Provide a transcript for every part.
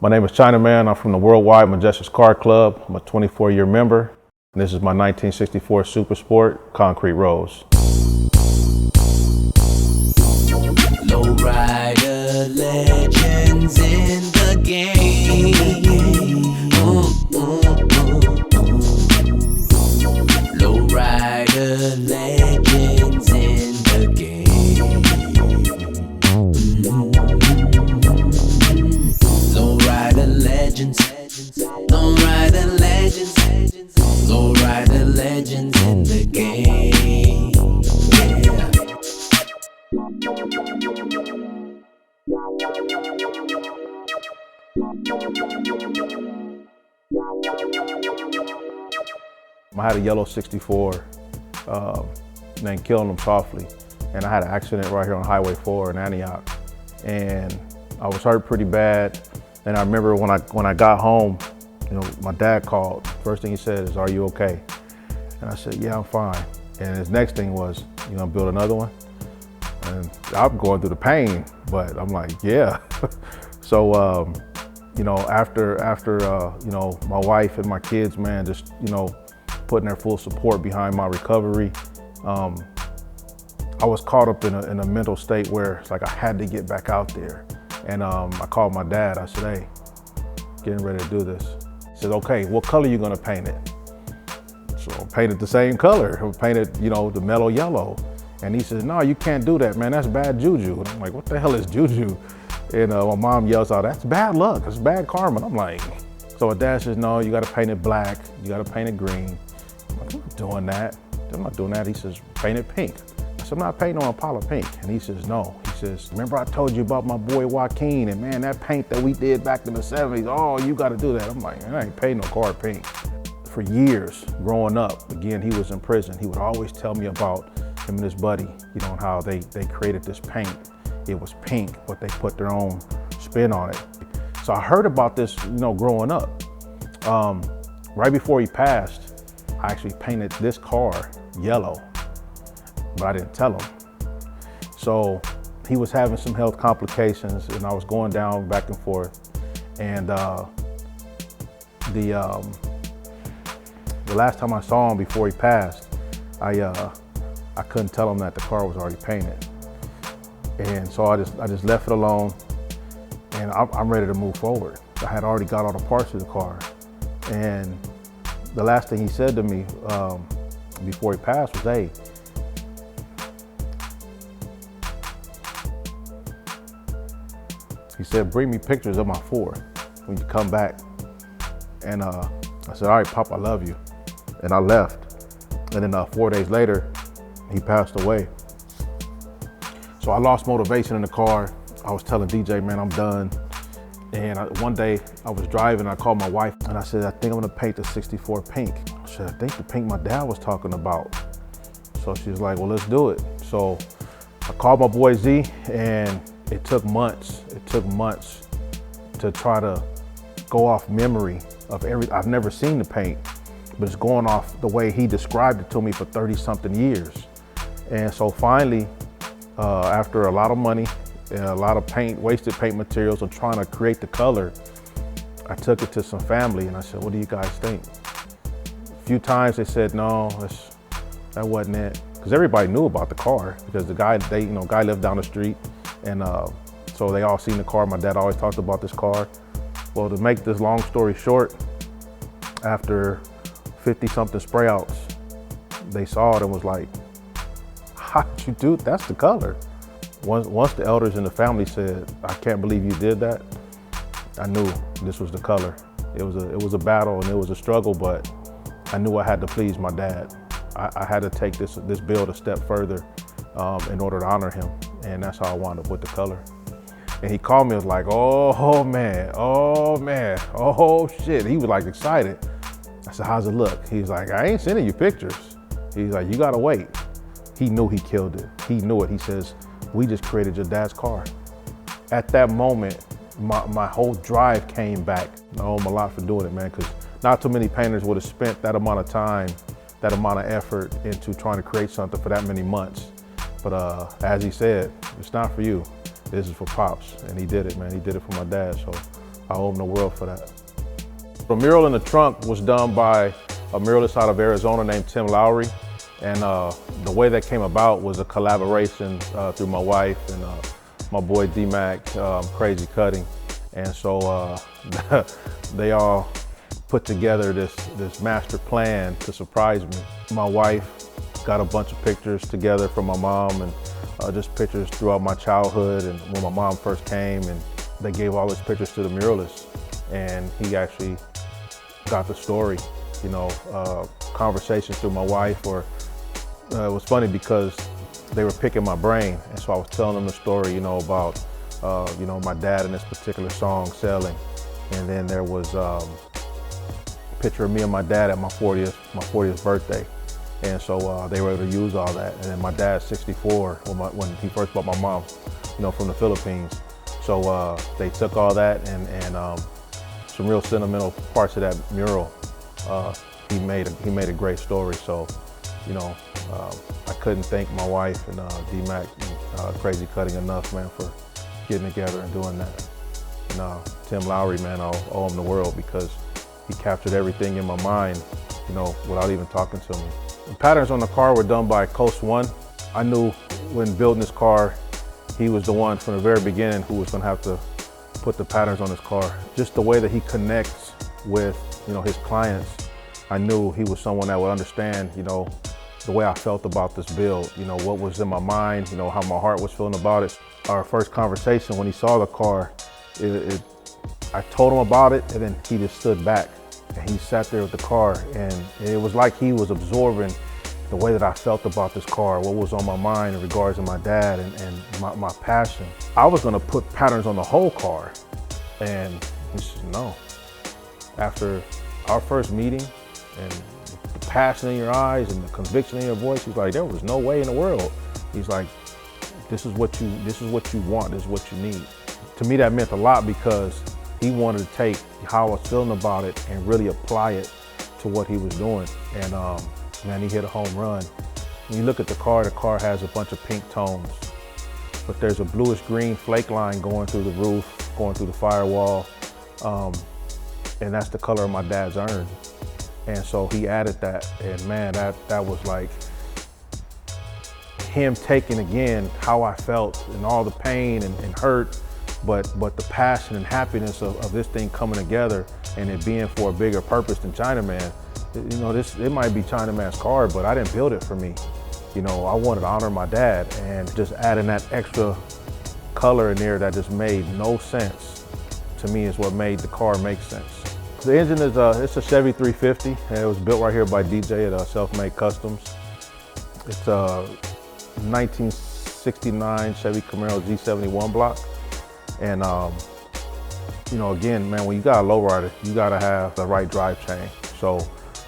My name is Chinaman. I'm from the Worldwide Majestics Car Club. I'm a 24-year member. And this is my 1964 Super Sport Concrete Rose. Lowrider legends in the game. Lowrider legends in the game. Lowrider legends. Lowrider legends. Lowrider legends in the game. Yeah. I had a yellow 64 named Killing Them Softly, and I had an accident right here on Highway 4 in Antioch, and I was hurt pretty bad. And I remember when I got home, you know, my dad called. First thing he said is, "Are you okay?" And I said, "Yeah, I'm fine." And his next thing was, "You know, build another one?" And I'm going through the pain, but I'm like, yeah. So, you know, after you know, my wife and my kids, man, just, you know, putting their full support behind my recovery, I was caught up in a mental state where it's like I had to get back out there. And I called my dad. I said, "Hey, getting ready to do this." He said, "Okay, what color you gonna paint it?" So I painted the same color. I painted, you know, the mellow yellow. And he says, "No, you can't do that, man. That's bad juju." And I'm like, "What the hell is juju?" And my mom yells out, "That's bad luck. It's bad karma." And I'm like, so my dad says, "No, you got to paint it black. You got to paint it green." I'm like, "I'm not doing that. I'm not doing that." He says, "Paint it pink." I said, "I'm not painting on Impala pink." And he says, "No." He says, "Remember I told you about my boy Joaquin, and man, that paint that we did back in the 70s, oh, you got to do that." I'm like, "I ain't painting no car pink." For years growing up, again, he was in prison. He would always tell me about him and his buddy, you know, and how they created this paint. It was pink, but they put their own spin on it. So I heard about this, you know, growing up. Right before he passed, I actually painted this car yellow, but I didn't tell him. So he was having some health complications, and I was going down back and forth. And the last time I saw him before he passed, I couldn't tell him that the car was already painted. And so I just left it alone, and I'm ready to move forward. I had already got all the parts of the car. And the last thing he said to me before he passed was, "Hey, he said, bring me pictures of my Ford when you come back." And I said, "All right, Pop, I love you." And I left. And then 4 days later, he passed away. So I lost motivation in the car. I was telling DJ, "Man, I'm done." And one day I was driving, I called my wife and I said, "I think I'm gonna paint the 64 pink." I said, "I think the pink my dad was talking about." So she was like, "Well, let's do it." So I called my boy Z, and it took months. It took months to try to go off memory of I've never seen the paint, but it's going off the way he described it to me for 30-something years. And so finally, after a lot of money and a lot of paint, wasted paint materials, and trying to create the color, I took it to some family and I said, "What do you guys think?" A few times they said, "No, that wasn't it." Because everybody knew about the car, because the guy, guy lived down the street, and so they all seen the car. My dad always talked about this car. Well, to make this long story short, after 50-something spray outs, they saw it and was like, "How did you do it? That's the color." Once the elders in the family said, "I can't believe you did that," I knew this was the color. It was a battle and it was a struggle, but I knew I had to please my dad. I had to take this build a step further in order to honor him, and that's how I wound up with the color. And he called me, was like, oh man, oh shit." He was like excited. I said, "How's it look?" He's like, "I ain't sending you pictures." He's like, "You gotta wait." He knew he killed it. He knew it. He says, "We just created your dad's car." At that moment, my whole drive came back. I owe him a lot for doing it, man, because not too many painters would have spent that amount of time, that amount of effort into trying to create something for that many months. But as he said, it's not for you. This is for Pops, and he did it, man. He did it for my dad, so I owe him the world for that. The mural in the trunk was done by a muralist out of Arizona named Tim Lowry. And the way that came about was a collaboration through my wife and my boy D-Mac, Crazy Cutting. And so they all put together this master plan to surprise me. My wife got a bunch of pictures together from my mom and just pictures throughout my childhood and when my mom first came, and they gave all his pictures to the muralist. And he actually got the story, you know, conversations through my wife, or it was funny because they were picking my brain. And so I was telling them the story, you know, about, you know, my dad in this particular song, Sailing. And then there was a picture of me and my dad at my 40th birthday. And so they were able to use all that. And then my dad's 64 when he first brought my mom, you know, from the Philippines. So they took all that and some real sentimental parts of that mural. He made a great story. So, you know, I couldn't thank my wife and D-Mac and Crazy Cutting enough, man, for getting together and doing that. And Tim Lowry, man, I owe him the world because he captured everything in my mind, you know, without even talking to me. The patterns on the car were done by Coast One. I knew when building this car, he was the one from the very beginning who was gonna have to put the patterns on his car. Just the way that he connects with, you know, his clients, I knew he was someone that would understand, you know, the way I felt about this build, you know, what was in my mind, you know, how my heart was feeling about it. Our first conversation when he saw the car, I told him about it, and then he just stood back and he sat there with the car, and it was like he was absorbing the way that I felt about this car, what was on my mind in regards to my dad and my passion. I was gonna put patterns on the whole car, and he said no. After our first meeting and the passion in your eyes and the conviction in your voice, he's like, there was no way in the world. He's like, this is what you want, this is what you need. To me, that meant a lot because he wanted to take how I was feeling about it and really apply it to what he was doing. And man, he hit a home run. When you look at the car has a bunch of pink tones, but there's a bluish green flake line going through the roof, going through the firewall. And that's the color of my dad's urn. And so he added that, and man, that was like him taking again how I felt and all the pain and hurt, but the passion and happiness of this thing coming together and it being for a bigger purpose than Chinaman. You know, it might be Chinaman's car, but I didn't build it for me. You know, I wanted to honor my dad, and just adding that extra color in there that just made no sense to me is what made the car make sense. The engine is it's a Chevy 350, and it was built right here by DJ at Self-Made Customs. It's a 1969 Chevy Camaro G71 block. And you know, again, man, when you got a lowrider, you gotta have the right drivetrain. So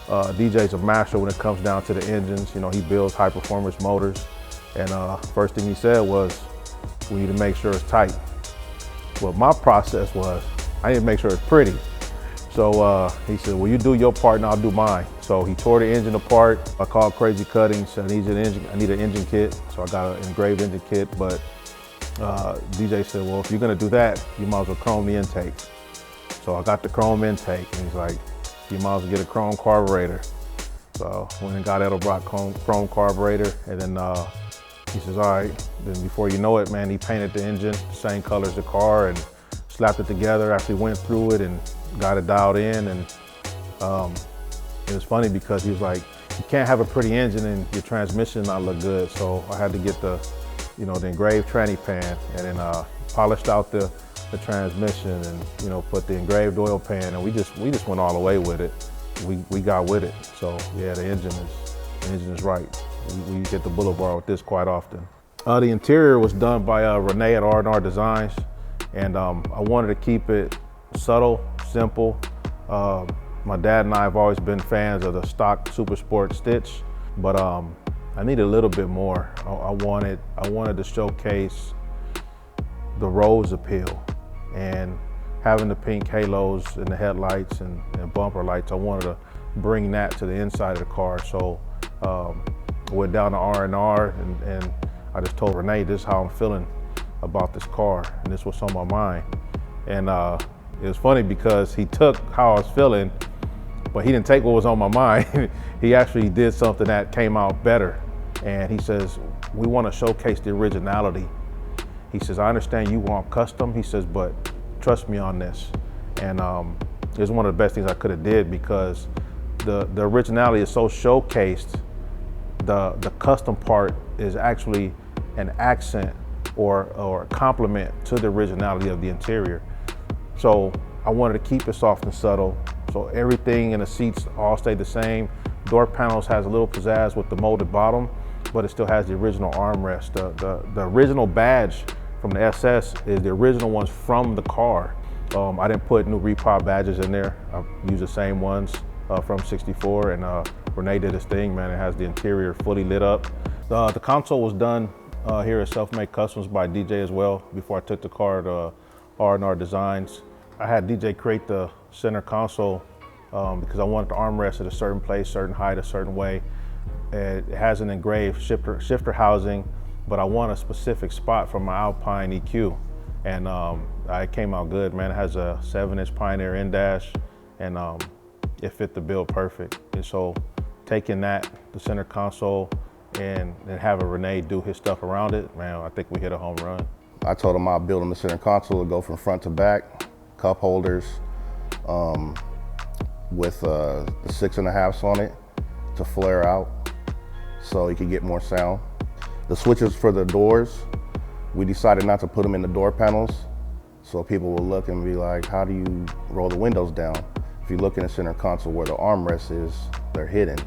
DJ's a master when it comes down to the engines. You know, he builds high performance motors. And first thing he said was, we need to make sure it's tight. Well, my process was, I need to make sure it's pretty. So he said, well, you do your part and I'll do mine. So he tore the engine apart. I called Crazy Cutting, said I need an engine kit. So I got an engraved engine kit, but DJ said, well, if you're gonna do that, you might as well chrome the intake. So I got the chrome intake, and he's like, you might as well get a chrome carburetor. So went and got Edelbrock chrome carburetor, and then he says, all right. Then before you know it, man, he painted the engine the same color as the car and slapped it together after he went through it and got it dialed in. And it was funny because he was like, you can't have a pretty engine and your transmission not look good. So I had to get the engraved tranny pan, and then polished out the transmission, and put the engraved oil pan, and we just went all the way with it. We got with it. So yeah, the engine is right. We hit the boulevard with this quite often. The interior was done by Rene at R&R Designs, and I wanted to keep it subtle, simple. My dad and I have always been fans of the stock Super Sport stitch, but I needed a little bit more. I wanted to showcase the Rose appeal, and having the pink halos in the headlights and bumper lights, I wanted to bring that to the inside of the car. So I went down to R&R, and I just told Rene, this is how I'm feeling about this car, and this was on my mind. And It was funny because he took how I was feeling, but he didn't take what was on my mind. He actually did something that came out better. And he says, we want to showcase the originality. He says, I understand you want custom. He says, but trust me on this. And it was one of the best things I could have did, because the originality is so showcased. The custom part is actually an accent or a compliment to the originality of the interior. So I wanted to keep it soft and subtle. So everything in the seats all stayed the same. Door panels has a little pizzazz with the molded bottom, but it still has the original armrest. The original badge from the SS is the original ones from the car. I didn't put new repop badges in there. I used the same ones from '64, and Rene did his thing, man. It has the interior fully lit up. The console was done here at Self-Made Customs by DJ as well before I took the car to R&R Designs. I had DJ create the center console because I wanted the armrest at a certain place, certain height, a certain way. It has an engraved shifter housing, but I want a specific spot for my Alpine EQ. And it came out good, man. It has a 7-inch Pioneer in-dash, and it fit the bill perfect. And so taking that, the center console, and having Rene do his stuff around it, man, I think we hit a home run. I told him I'll build him the center console to go from front to back, cup holders with the 6.5s on it to flare out so he could get more sound. The switches for the doors, we decided not to put them in the door panels, so people will look and be like, how do you roll the windows down? If you look in the center console where the armrest is, they're hidden.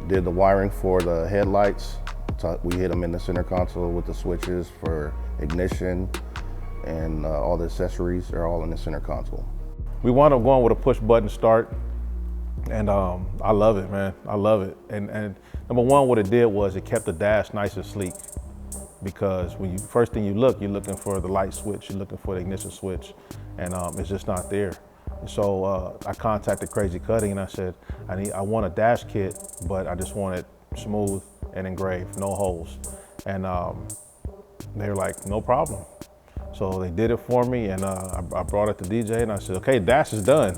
Did the wiring for the headlights. So we hit them in the center console with the switches for ignition, and all the accessories are all in the center console. We wound up going with a push button start, and I love it, man. I love it. And number one, what it did was it kept the dash nice and sleek, because when first thing you're looking for the light switch, you're looking for the ignition switch, and it's just not there. So I contacted Crazy Cutting and I said, I want a dash kit, but I just want it smooth and engraved, no holes. And they were like, no problem. So they did it for me, and I brought it to DJ and I said, okay, dash is done.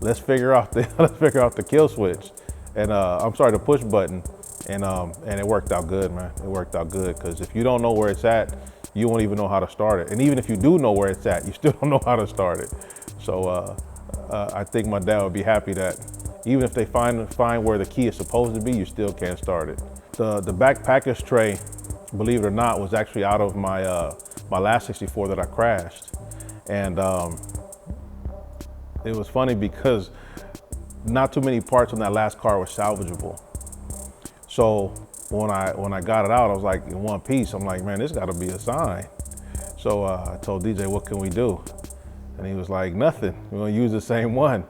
Let's figure out the kill switch, and I'm sorry, the push button, and it worked out good, man. It worked out good, because if you don't know where it's at, you won't even know how to start it. And even if you do know where it's at, you still don't know how to start it. So I think my dad would be happy that even if they find where the key is supposed to be, you still can't start it. The back package tray, believe it or not, was actually out of my my last '64 that I crashed, and it was funny because not too many parts on that last car were salvageable. So when I got it out, I was like, in one piece. I'm like, man, this got to be a sign. So I told DJ, what can we do? And he was like, nothing. We're gonna use the same one.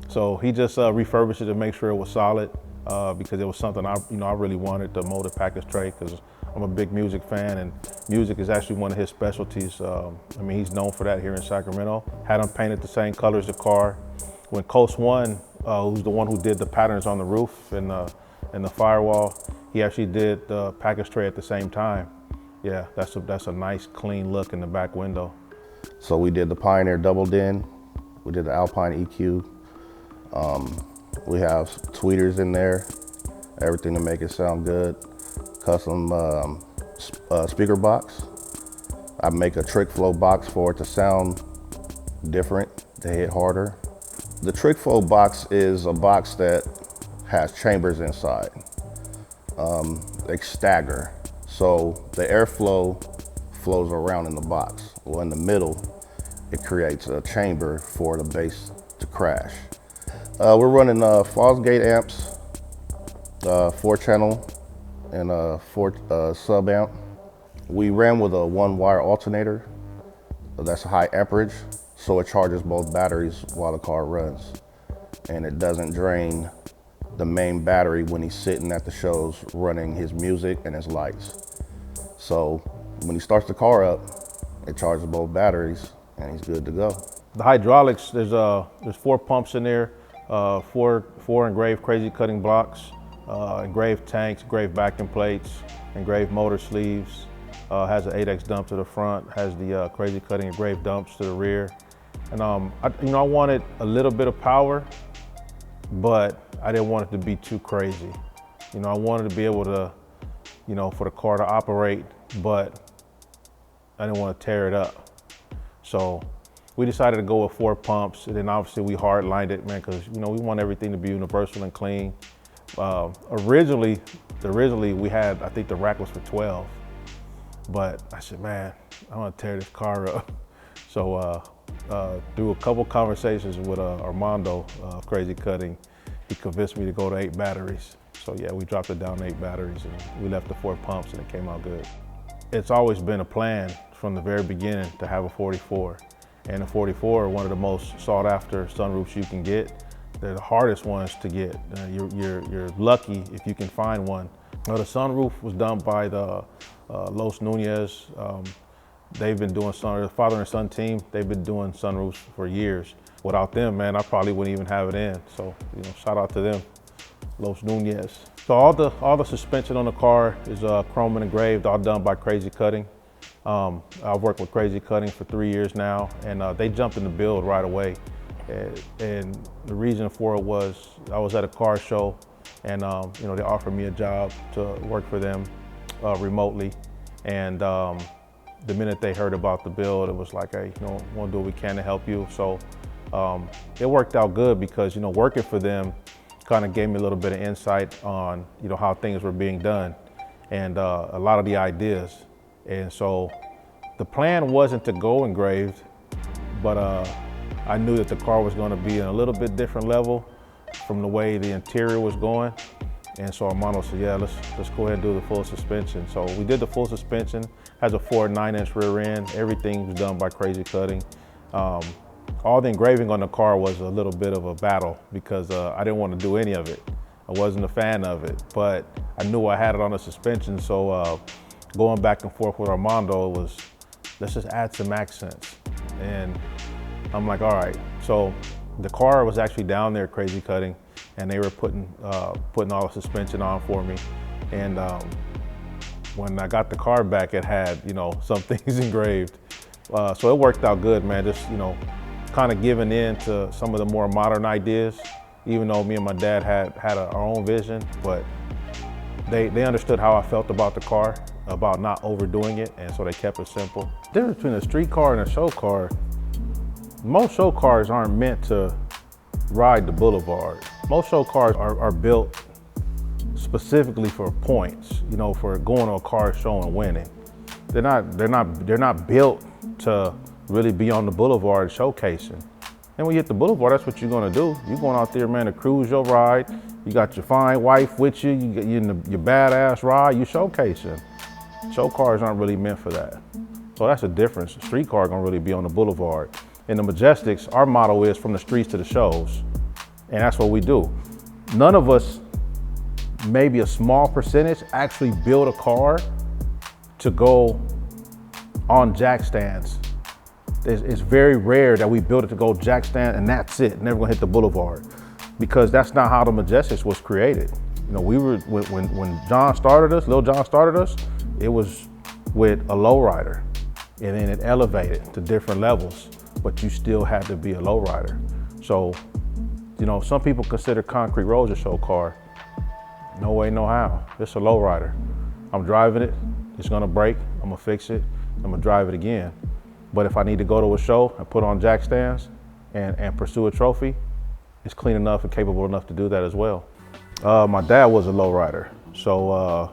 So he just refurbished it to make sure it was solid, because it was something I really wanted, the molded package tray, because I'm a big music fan, and music is actually one of his specialties. I mean, he's known for that here in Sacramento. Had him painted the same color as the car. When Coast One, who's the one who did the patterns on the roof and the firewall, he actually did the package tray at the same time. Yeah, that's a nice clean look in the back window. So we did the Pioneer double din, we did the Alpine EQ. We have tweeters in there, everything to make it sound good. Custom speaker box. I make a trick flow box for it to sound different, to hit harder. The trick flow box is a box that has chambers inside. They stagger, so the airflow flows around in the box. Well, in the middle, it creates a chamber for the bass to crash. We're running Fosgate amps, 4-channel and a 4 sub amp. We ran with a 1-wire alternator. That's a high amperage, so it charges both batteries while the car runs. And it doesn't drain the main battery when he's sitting at the shows running his music and his lights. So when he starts the car up, it charges both batteries and he's good to go. The hydraulics, there's 4 pumps in there, 4 engraved Crazy Cutting blocks, engraved tanks, engraved backing plates, engraved motor sleeves, has an 8X dump to the front, has the Crazy Cutting engraved dumps to the rear, And I wanted a little bit of power, but I didn't want it to be too crazy. I wanted to be able to, for the car to operate, but I didn't want to tear it up. So we decided to go with 4 pumps, and then obviously we hard-lined it, man, because we want everything to be universal and clean. Originally we had, I think the rack was for 12, but I said, man, I want to tear this car up. So through a couple conversations with Armando, Crazy Cutting, he convinced me to go to 8 batteries. So yeah, we dropped it down to 8 batteries, and we left the 4 pumps, and it came out good. It's always been a plan from the very beginning to have a 44. And the 44 are one of the most sought after sunroofs you can get. They're the hardest ones to get. You're lucky if you can find one. Now, the sunroof was done by the Los Nunez. They've been doing the father and son team. They've been doing sunroofs for years. Without them, man, I probably wouldn't even have it in. So, shout out to them, Los Nunez. So all the suspension on the car is chrome and engraved, all done by Crazy Cutting. I've worked with Crazy Cutting for 3 years now, and they jumped in the build right away. And the reason for it was I was at a car show, and they offered me a job to work for them remotely. And the minute they heard about the build, it was like, hey, want to do what we can to help you. So it worked out good because working for them kind of gave me a little bit of insight on how things were being done, and a lot of the ideas. And so the plan wasn't to go engraved, but I knew that the car was going to be in a little bit different level from the way the interior was going. And so Armando said, yeah, let's go ahead and do the full suspension. So we did the full suspension, has a 4 9-inch rear end. Everything was done by Crazy Cutting. All the engraving on the car was a little bit of a battle because I didn't want to do any of it. I wasn't a fan of it, but I knew I had it on the suspension. So going back and forth with Armando was, let's just add some accents. And I'm like, all right. So the car was actually down there, Crazy Cutting, and they were putting all the suspension on for me. And when I got the car back, it had, some things engraved. So it worked out good, man. Just, kind of giving in to some of the more modern ideas, even though me and my dad had our own vision, but they understood how I felt about the car, about not overdoing it, and so they kept it simple. The difference between a street car and a show car, most show cars aren't meant to ride the boulevard. Most show cars are built specifically for points, for going to a car show and winning. They're not built to really be on the boulevard showcasing. And when you hit the boulevard, that's what you're gonna do. You're going out there, man, to cruise your ride. You got your fine wife with you, you in your badass ride, you showcasing. Show cars aren't really meant for that. So that's a difference. Street car gonna really be on the boulevard. In the Majestics, our motto is from the streets to the shows. And that's what we do. None of us, maybe a small percentage, actually build a car to go on jack stands. It's very rare that we build it to go jack stand and that's it, never gonna hit the boulevard, because that's not how the Majestics was created. We were, when John started us, Lil John started us, it was with a lowrider, and then it elevated to different levels, but you still had to be a lowrider. So, some people consider Concrete Rose a show car. No way, no how. It's a lowrider. I'm driving it, it's gonna break, I'm gonna fix it, I'm gonna drive it again. But if I need to go to a show and put on jack stands and pursue a trophy, it's clean enough and capable enough to do that as well. My dad was a lowrider, so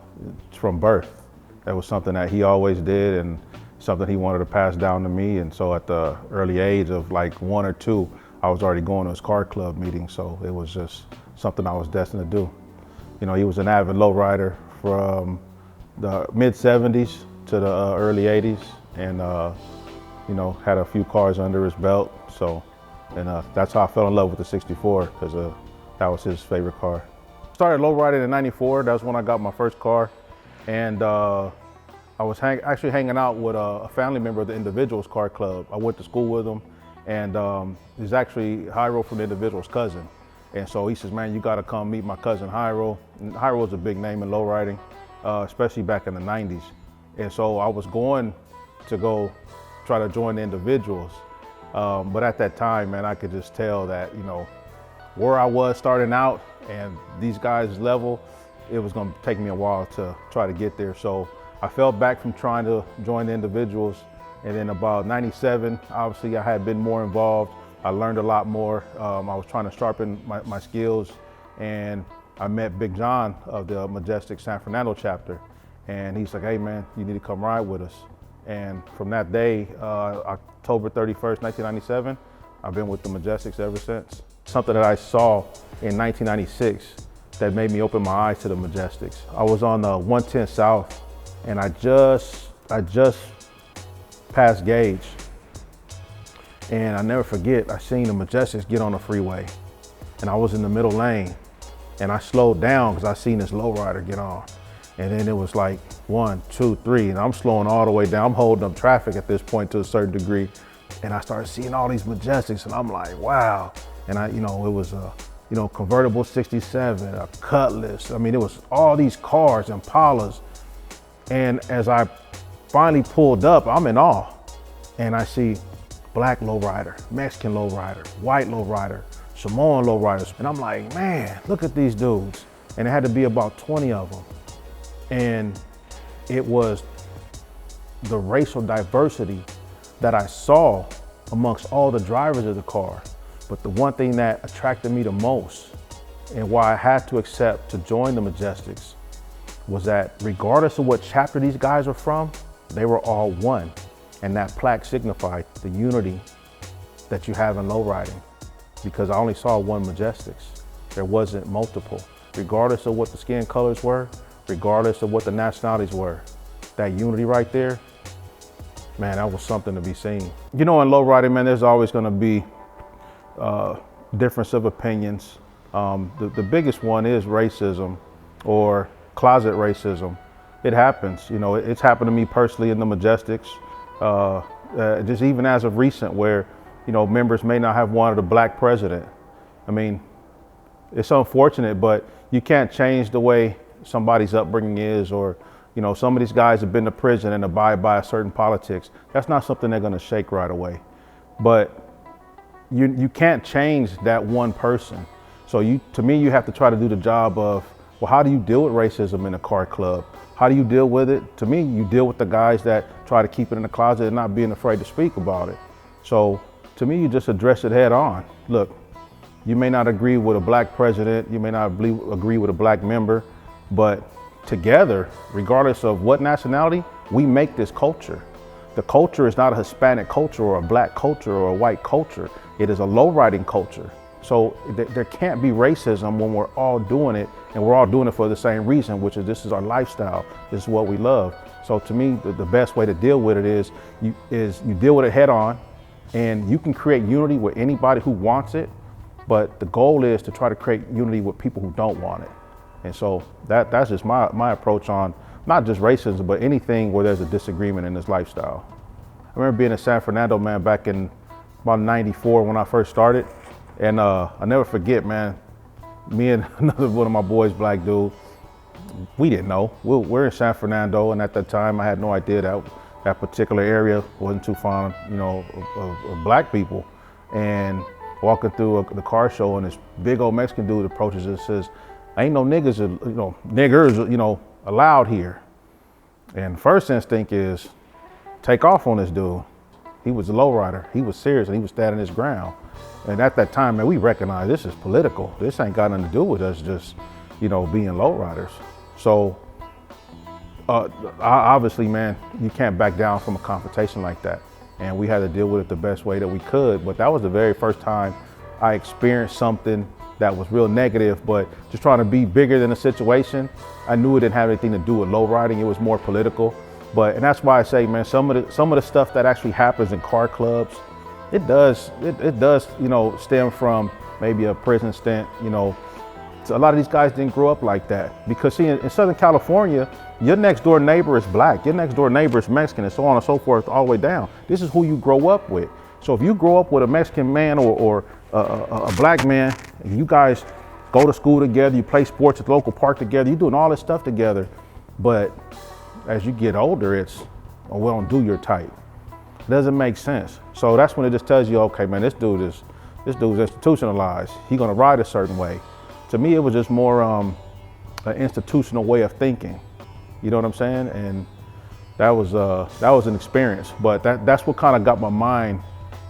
from birth, that was something that he always did and something he wanted to pass down to me. And so at the early age of like 1 or 2, I was already going to his car club meetings, so it was just something I was destined to do. He was an avid lowrider from the mid 70s to the early 80s, and had a few cars under his belt. So, and that's how I fell in love with the 64, because that was his favorite car. Started lowriding in '94. That's when I got my first car, and I was actually hanging out with a family member of the Individuals Car Club. I went to school with him, and he's actually Hyro from the Individuals' cousin. And so he says, man, you gotta come meet my cousin Hyro. And Hyro's a big name in lowriding, especially back in the 90s. And so I was going to go try to join the Individuals. But at that time, man, I could just tell that, you know, where I was starting out and these guys' level, it was gonna take me a while to try to get there. So I fell back from trying to join the individuals. And then about 97, obviously I had been more involved. I learned a lot more. I was trying to sharpen my skills, and I met Big John of the Majestics San Fernando chapter. And he's like, hey man, you need to come ride with us. And from that day, October 31st, 1997, I've been with the Majestics ever since. Something that I saw in 1996 that made me open my eyes to the Majestics. I was on the 110 South, and I just passed Gage. And I never forget, I seen the Majestics get on the freeway, and I was in the middle lane, and I slowed down because I seen this lowrider get on. And then it was like 1, 2, 3, and I'm slowing all the way down. I'm holding up traffic at this point to a certain degree. And I started seeing all these Majestics, and I'm like, wow. And it was a, convertible 67, a Cutlass. I mean, it was all these cars, Impalas. And as I finally pulled up, I'm in awe. And I see black lowrider, Mexican lowrider, white lowrider, Samoan lowriders. And I'm like, man, look at these dudes. And it had to be about 20 of them. And it was the racial diversity that I saw amongst all the drivers of the car. But the one thing that attracted me the most and why I had to accept to join the Majestics was that regardless of what chapter these guys were from, they were all one. And that plaque signified the unity that you have in lowriding, because I only saw one Majestics. There wasn't multiple. Regardless of what the skin colors were, regardless of what the nationalities were, that unity right there, man, that was something to be seen. In lowriding, man, there's always gonna be difference of opinions. The biggest one is racism or closet racism. It happens, it's happened to me personally in the Majestics. Just even as of recent where, members may not have wanted a black president. I mean, it's unfortunate, but you can't change the way somebody's upbringing is, or, some of these guys have been to prison and abide by a certain politics. That's not something they're gonna shake right away. But you can't change that one person. So to me, you have to try to do the job of, well, how do you deal with racism in a car club? How do you deal with it? To me, you deal with the guys that try to keep it in the closet and not being afraid to speak about it. So to me, you just address it head on. Look, you may not agree with a black president, you may not agree with a black member, but together, regardless of what nationality, we make this culture. The culture is not a Hispanic culture or a black culture or a white culture. It is a lowriding culture. So there can't be racism when we're all doing it, and we're all doing it for the same reason, which is this is our lifestyle, this is what we love. So to me, the best way to deal with it is you deal with it head on, and you can create unity with anybody who wants it, but the goal is to try to create unity with people who don't want it. And so that's just my approach on not just racism, but anything where there's a disagreement in this lifestyle. I remember being in San Fernando, man, back in about 94 when I first started. And I never forget, man, me and another one of my boys, black dude, we didn't know. We're in San Fernando, and at that time I had no idea that particular area wasn't too fond, of black people. And walking through the car show, and this big old Mexican dude approaches us and says, ain't no niggas, niggers, allowed here. And first instinct is take off on this dude. He was a lowrider. He was serious, and he was standing his ground. And at that time, man, we recognized this is political. This ain't got nothing to do with us just, being lowriders. So obviously, man, you can't back down from a confrontation like that. And we had to deal with it the best way that we could. But that was the very first time I experienced something that was real negative, but just trying to be bigger than the situation. I knew it didn't have anything to do with lowriding. It was more political. And that's why I say, man, some of the stuff that actually happens in car clubs, it does, stem from maybe a prison stint, So a lot of these guys didn't grow up like that. Because see, in Southern California, your next door neighbor is black, your next door neighbor is Mexican, and so on and so forth, all the way down. This is who you grow up with. So if you grow up with a Mexican man or a black man, and you guys go to school together, you play sports at the local park together, you're doing all this stuff together. But as you get older, it's, oh, we don't do your type. doesn't make sense. So that's when it just tells you, okay, man, this dude's institutionalized. He's gonna ride a certain way. To me, it was just more an institutional way of thinking. You know what I'm saying? And that was an experience. But that's what kind of got my mind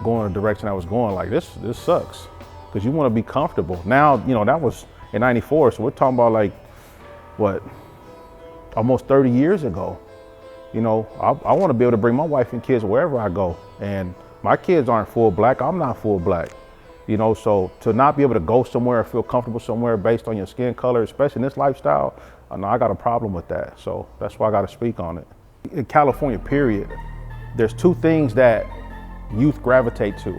going in the direction I was going. Like this sucks, because you want to be comfortable. Now, you know, that was in '94, so we're talking about like what, almost 30 years ago. You know, I want to be able to bring my wife and kids wherever I go. And my kids aren't full black, I'm not full black. You know, so to not be able to go somewhere or feel comfortable somewhere based on your skin color, especially in this lifestyle, I got a problem with that. So that's why I got to speak on it. In California, period, there's two things that youth gravitate to,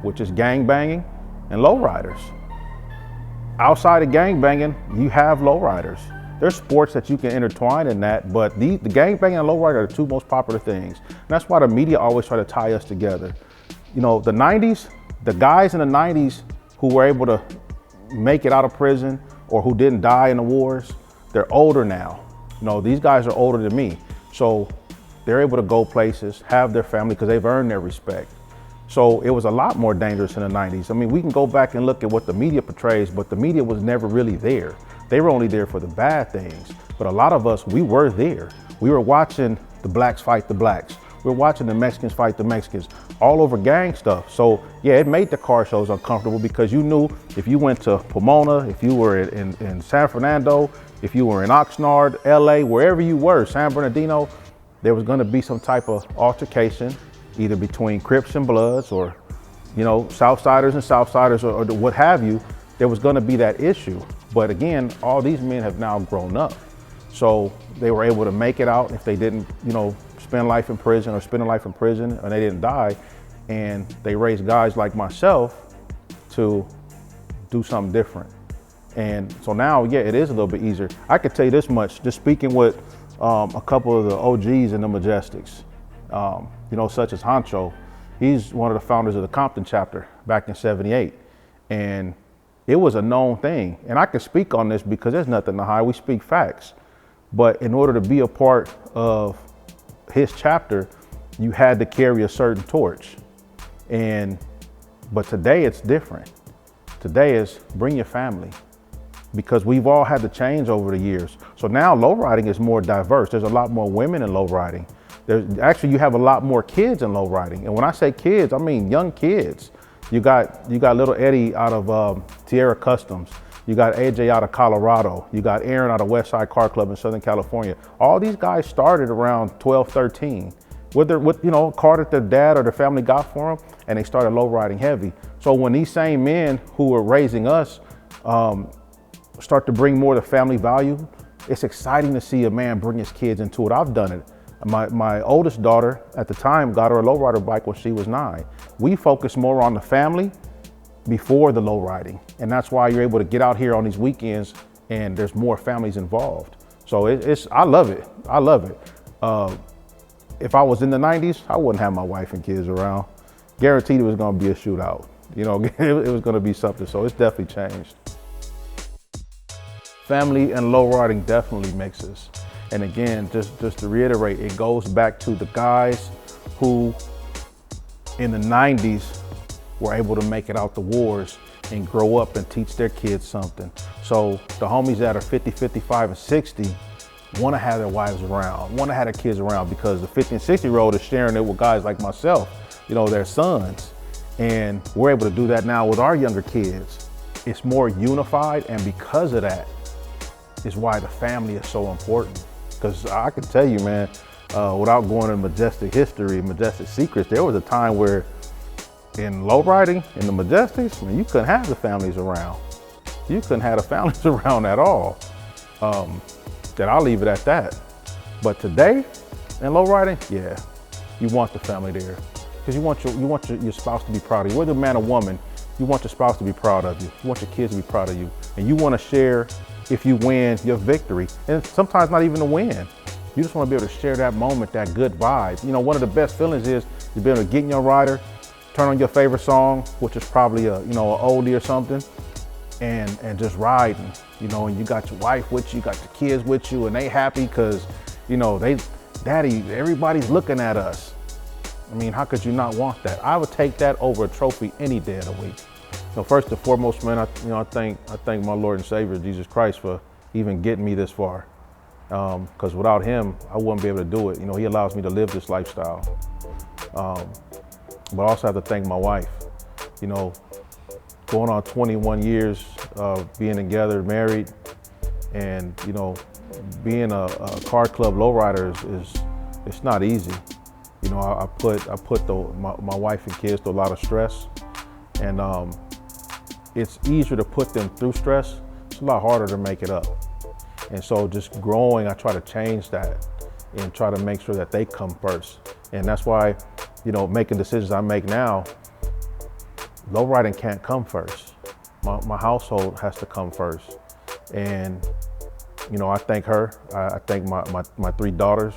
which is gang banging and lowriders. Outside of gang banging, you have lowriders. There's sports that you can intertwine in that, but the gang banging and lowrider are the two most popular things. And that's why the media always try to tie us together. You know, the 90s, the guys in the 90s who were able to make it out of prison or who didn't die in the wars, they're older now. You know, these guys are older than me. So they're able to go places, have their family, because they've earned their respect. So it was a lot more dangerous in the 90s. I mean, we can go back and look at what the media portrays, but the media was never really there. They were only there for the bad things. But a lot of us, we were there. We were watching the blacks fight the blacks. We were watching the Mexicans fight the Mexicans, all over gang stuff. So yeah, it made the car shows uncomfortable, because you knew if you went to Pomona, if you were in San Fernando, if you were in Oxnard, LA, wherever you were, San Bernardino, there was gonna be some type of altercation, either between Crips and Bloods, or, you know, Southsiders and Southsiders, or what have you. There was gonna be that issue. But again, all these men have now grown up. So they were able to make it out if they didn't, you know, spend life in prison, or spend a life in prison, and they didn't die. And they raised guys like myself to do something different. And so now, yeah, it is a little bit easier. I could tell you this much, just speaking with a couple of the OGs in the Majestics, you know, such as Honcho. He's one of the founders of the Compton chapter back in '78. And it was a known thing. And I can speak on this because there's nothing to hide. We speak facts. But in order to be a part of his chapter, you had to carry a certain torch. But today it's different. Today is bring your family, because we've all had to change over the years. So now lowriding is more diverse. There's a lot more women in lowriding. Actually, you have a lot more kids in lowriding. And when I say kids, I mean young kids. You got little Eddie out of Tierra Customs. You got AJ out of Colorado. You got Aaron out of Westside Car Club in Southern California. All these guys started around 12, 13. With you know, car that their dad or their family got for them, and they started lowriding heavy. So when these same men who were raising us start to bring more of the family value, it's exciting to see a man bring his kids into it. I've done it. My oldest daughter at the time got her a lowrider bike when she was 9. We focus more on the family before the lowriding. And that's why you're able to get out here on these weekends and there's more families involved. So I love it. I love it. If I was in the 90s, I wouldn't have my wife and kids around. Guaranteed it was gonna be a shootout. You know, it was gonna be something. So it's definitely changed. Family and lowriding definitely mixes. And again, just to reiterate, it goes back to the guys who in the 90s were able to make it out the wars and grow up and teach their kids something. So the homies that are 50, 55, and 60 want to have their wives around, want to have their kids around, because the 50 and 60-year-old is sharing it with guys like myself, you know, their sons. And we're able to do that now with our younger kids. It's more unified, and because of that is why the family is so important. Because I can tell you, man, without going into Majestic history, Majestic secrets, there was a time where in lowriding, in the Majestics, man, you couldn't have the families around. You couldn't have the families around at all. That I'll leave it at that. But today, in lowriding, yeah, you want the family there. Because you want your spouse to be proud of you. Whether man or woman, you want your spouse to be proud of you. You want your kids to be proud of you. And you want to share, if you win, your victory. And sometimes not even a win. You just want to be able to share that moment, that good vibe. You know, one of the best feelings is to be able to get in your rider, turn on your favorite song, which is probably an oldie or something, and just riding, you know, and you got your wife with you, you got your kids with you, and they happy because, you know, daddy, everybody's looking at us. I mean, how could you not want that? I would take that over a trophy any day of the week. First and foremost, man, I thank my Lord and Savior, Jesus Christ, for even getting me this far. Because without him, I wouldn't be able to do it. He allows me to live this lifestyle. But I also have to thank my wife. Going on 21 years of being together, married, and being a car club lowrider it's not easy. I put my wife and kids through a lot of stress, and it's easier to put them through stress. It's a lot harder to make it up. And so just growing, I try to change that and try to make sure that they come first. And that's why, making decisions I make now, lowriding can't come first. My household has to come first. And, I thank her. I thank my 3 daughters,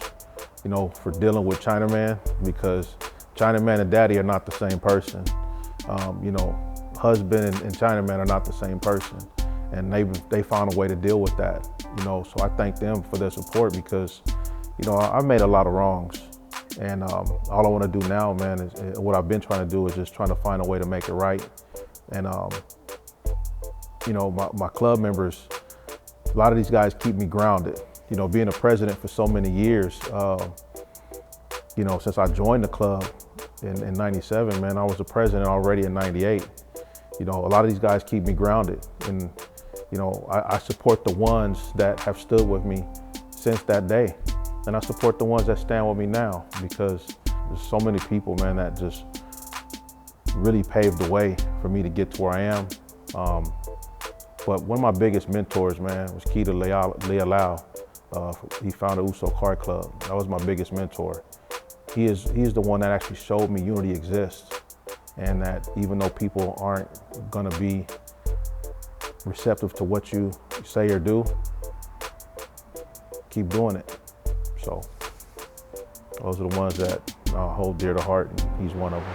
for dealing with Chinaman, because Chinaman and daddy are not the same person. Husband and Chinaman are not the same person. And they found a way to deal with that, so I thank them for their support, because, I've made a lot of wrongs. And all I want to do now, man, is what I've been trying to do is just trying to find a way to make it right. And, my club members, a lot of these guys keep me grounded. Being a president for so many years, since I joined the club in 97, man, I was the president already in 98. A lot of these guys keep me grounded. And, I support the ones that have stood with me since that day. And I support the ones that stand with me now, because there's so many people, man, that just really paved the way for me to get to where I am. But one of my biggest mentors, man, was Keita Lealau. He founded Uso Car Club. That was my biggest mentor. He is the one that actually showed me unity exists, and that even though people aren't gonna be receptive to what you say or do, keep doing it. So those are the ones that I hold dear to heart, and he's one of them.